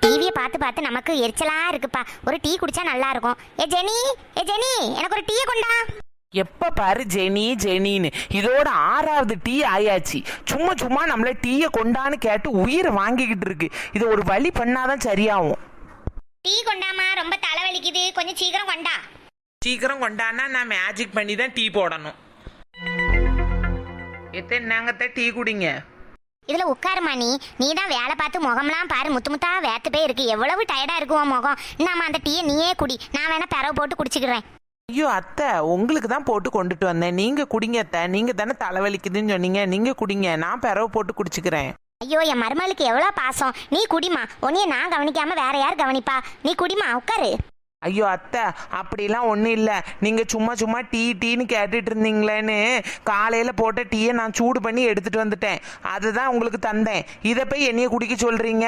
டிவியை பார்த்து பார்த்து நமக்கு எரிச்சலா இருக்குப்பா. ஒரு டீ குடிச்சா நல்லா இருக்கும். ஏ ஜெனி, ஏ ஜெனி, எனக்கு ஒரு டீயை கொண்டா. எப்ப பாரு ஜெனி ஜெனின்னு இதோட 6வது டீ ஆயாச்சு. சும்மா சும்மா நம்மள டீயை கொண்டான்னு கேட்டு உயிரை வாங்கிக்கிட்டு இருக்கு. இதை ஒரு வழி பண்ணாதான் சரியாகும். டீ கொண்டாமா, ரொம்ப தலைவலிக்குது, கொஞ்சம் சீக்கிரம் கொண்டா. சீக்கிரம் கொண்டான்னா நான் மேஜிக் பண்ணி தான் டீ போடணும். எத்தனை டீ குடிங்க. இதுல உட்காருமா, நீ தான் வேலை பார்த்து முகம்லாம் பாரு முத்து முத்தா வேத்து போய் இருக்கு. எவ்வளவு டயர்டா இருக்கும் முகம். நாம அந்த டீயை நீயே குடி, நான் வேணா பெறவு போட்டு குடிச்சுக்கிறேன். ஐயோ அத்தை, உங்களுக்கு தான் போட்டு கொண்டுட்டு வந்தேன். நீங்க குடிங்க அத்தை. நீங்க தானே தலைவலிக்குதுன்னு சொன்னீங்க. நீங்க குடிங்க, நான் பெறவு போட்டு குடிச்சுக்கிறேன். ஐயோ, என் மருமகளுக்கு எவ்வளோ பாசம். நீ குடிமா, உன்னைய நான் கவனிக்காம வேற யார் கவனிப்பா? நீ குடிமா, உட்காரு. ஐயோ அத்தை, அப்படிலாம் ஒன்றும் இல்லை. நீங்கள் சும்மா சும்மா டீன்னு கேட்டுட்டு இருந்தீங்களேன்னு காலையில் போட்ட டீயை நான் சூடு பண்ணி எடுத்துகிட்டு வந்துட்டேன். அதுதான் உங்களுக்கு தந்தேன். இதை போய் என்னைய குடிக்க சொல்கிறீங்க.